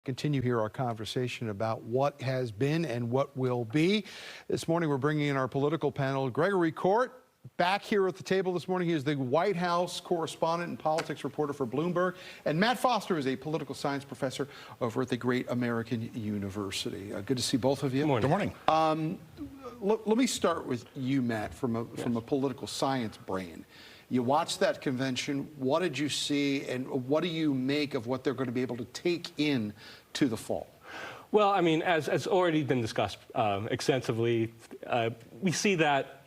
Continue here our conversation about what has been and what will be. This morning we're bringing in our political panel. Gregory, Korte, back here at the table this morning. He is the White House correspondent and politics reporter for Bloomberg. And Matt Foster is a political science professor over at the Great American University. Good to see both of you. Good morning. Good morning. Let me start with you, Matt, from a political science brain. You watched that convention. What did you see, and what do you make of what they're going to be able to take in to the fall? Well, I mean, as already been discussed extensively, we see that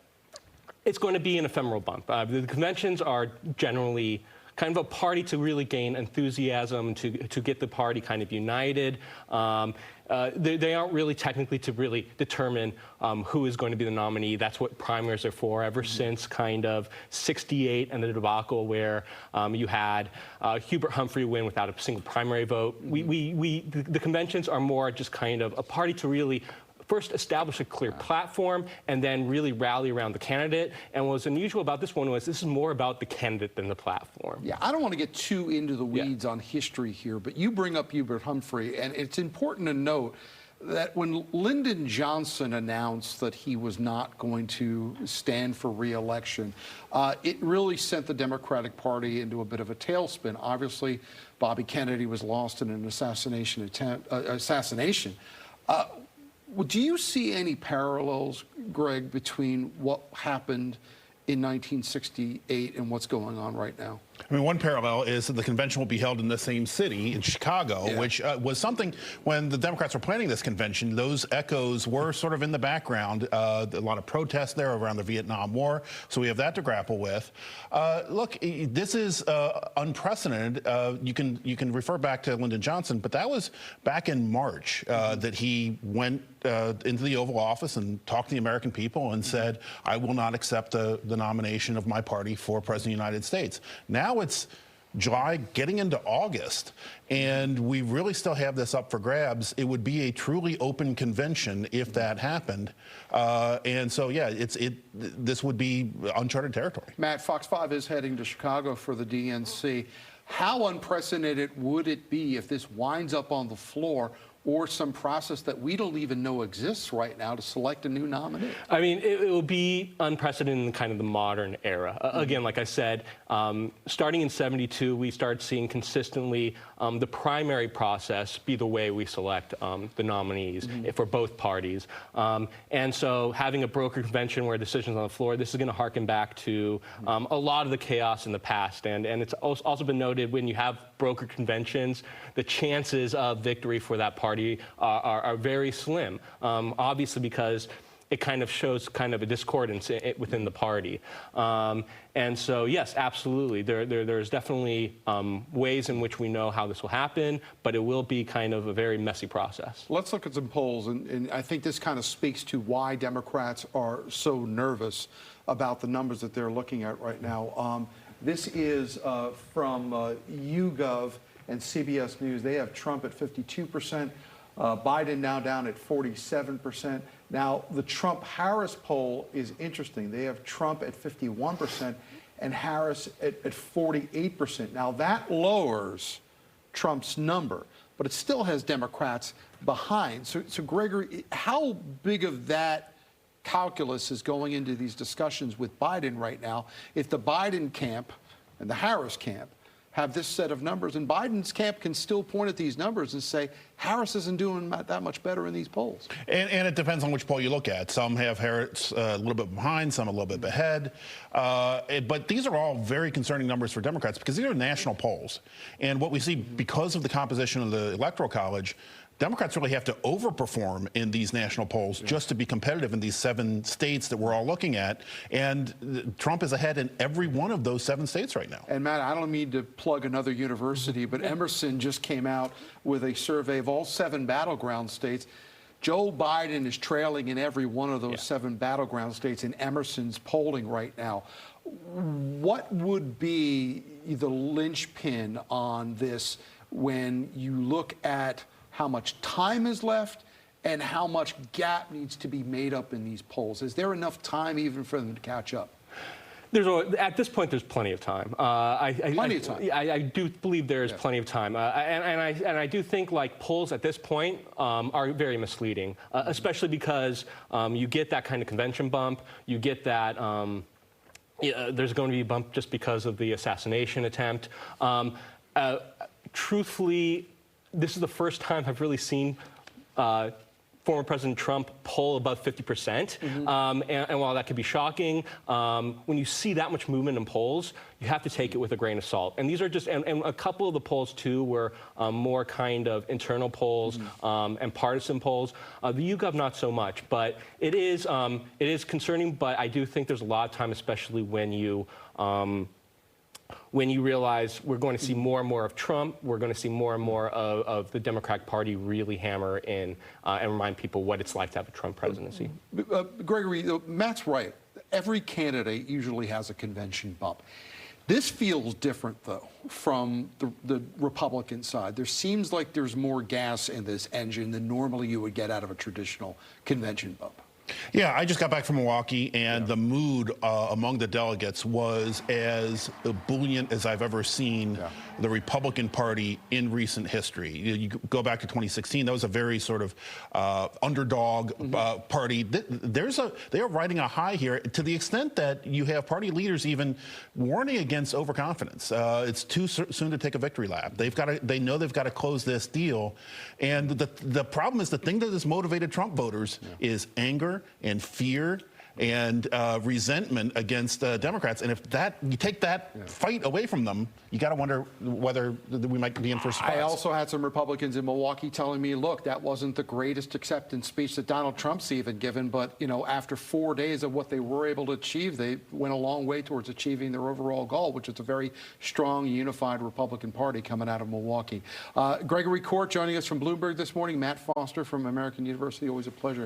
it's going to be an ephemeral bump. The conventions are generally kind of a party to really gain enthusiasm, to get the party kind of united. They aren't really technically to really determine who is going to be the nominee. That's what primaries are for. Ever since kind of '68 and the debacle where you had Hubert Humphrey win without a single primary vote, the conventions are more just kind of a party to really first establish a clear platform and then really rally around the candidate. And what was unusual about this one was this is more about the candidate than the platform. Yeah, I don't want to get too into the weeds on history here, but you bring up Hubert Humphrey, and it's important to note that when Lyndon Johnson announced that he was not going to stand for re-election, it really sent the Democratic Party into a bit of a tailspin. Obviously, Bobby Kennedy was lost in an assassination attempt. Do you see any parallels, Greg, between what happened in 1968 and what's going on right now? I mean, one parallel is that the convention will be held in the same city, in Chicago, which was something when the Democrats were planning this convention, those echoes were sort of in the background. A lot of protests there around the Vietnam War, so we have that to grapple with. Look, this is unprecedented. You can refer back to Lyndon Johnson, but that was back in March that he went into the Oval Office and talked to the American people and said, I will not accept the nomination of my party for President of the United States. Now it's July, getting into August, and we really still have this up for grabs. It would be a truly open convention if that happened. And so, yeah, this would be uncharted territory. Matt, Fox 5 is heading to Chicago for the DNC. How unprecedented would it be if this winds up on the floor, or some process that we don't even know exists right now to select a new nominee? I mean, it will be unprecedented in kind of the modern era. Again, like I said, starting in '72, we started seeing consistently the primary process be the way we select the nominees for both parties. And so having a broker convention where decisions on the floor, this is going to harken back to a lot of the chaos in the past. And it's also been noted when you have broker conventions, the chances of victory for that party are very slim, obviously because it kind of shows kind of a discordance within the party. And so, yes, absolutely, there's definitely ways in which we know how this will happen, but it will be kind of a very messy process. Let's look at some polls, and I think this kind of speaks to why Democrats are so nervous about the numbers that they're looking at right now. This is from YouGov and CBS News. They have Trump at 52%, Biden now down at 47%. Now, the Trump-Harris poll is interesting. They have Trump at 51% and Harris at 48%. Now, that lowers Trump's number, but it still has Democrats behind. So Gregory, how big of that calculus is going into these discussions with Biden right now if the Biden camp and the Harris camp have this set of numbers, and Biden's camp can still point at these numbers and say Harris isn't doing that much better in these polls? And it depends on which poll you look at. Some have Harris a little bit behind, some a little bit ahead. But these are all very concerning numbers for Democrats because these are national polls. And what we see because of the composition of the Electoral College, Democrats really have to overperform in these national polls just to be competitive in these 7 states that we're all looking at. And Trump is ahead in every one of those 7 states right now. And Matt, I don't mean to plug another university, but Emerson just came out with a survey of all 7 battleground states. Joe Biden is trailing in every one of those 7 battleground states in Emerson's polling right now. What would be the linchpin on this when you look at how much time is left and how much gap needs to be made up in these polls? Is there enough time even for them to catch up? At this point, there's plenty of time. Plenty of time. I do believe there is plenty of time, and I do think like polls at this point are very misleading, especially because you get that kind of convention bump, you get that. There's going to be a bump just because of the assassination attempt. Truthfully, this is the first time I've really seen former President Trump poll above 50%. And while that could be shocking, when you see that much movement in polls, you have to take it with a grain of salt. And these are just, and a couple of the polls too were more kind of internal polls and partisan polls. The YouGov not so much, but it is concerning. But I do think there's a lot of time, especially when you realize we're going to see more and more of Trump, we're going to see more and more of the Democratic Party really hammer in and remind people what it's like to have a Trump presidency. Gregory, Matt's right. Every candidate usually has a convention bump. This feels different, though, from the Republican side. There seems like there's more gas in this engine than normally you would get out of a traditional convention bump. Yeah, I just got back from Milwaukee, and the mood among the delegates was as ebullient as I've ever seen the Republican Party in recent history. You go back to 2016, that was a very sort of underdog party. They are riding a high here to the extent that you have party leaders even warning against overconfidence. It's too soon to take a victory lap. They know they've got to close this deal, and the problem is the thing that has motivated Trump voters is anger and fear and resentment against Democrats. And if you take that fight away from them, you got to wonder whether we might be in for a surprise. I also had some Republicans in Milwaukee telling me, look, that wasn't the greatest acceptance speech that Donald Trump's even given, but after 4 days of what they were able to achieve, they went a long way towards achieving their overall goal, which is a very strong, unified Republican Party coming out of Milwaukee. Gregory, Korte joining us from Bloomberg this morning. Matt Foster from American University, always a pleasure.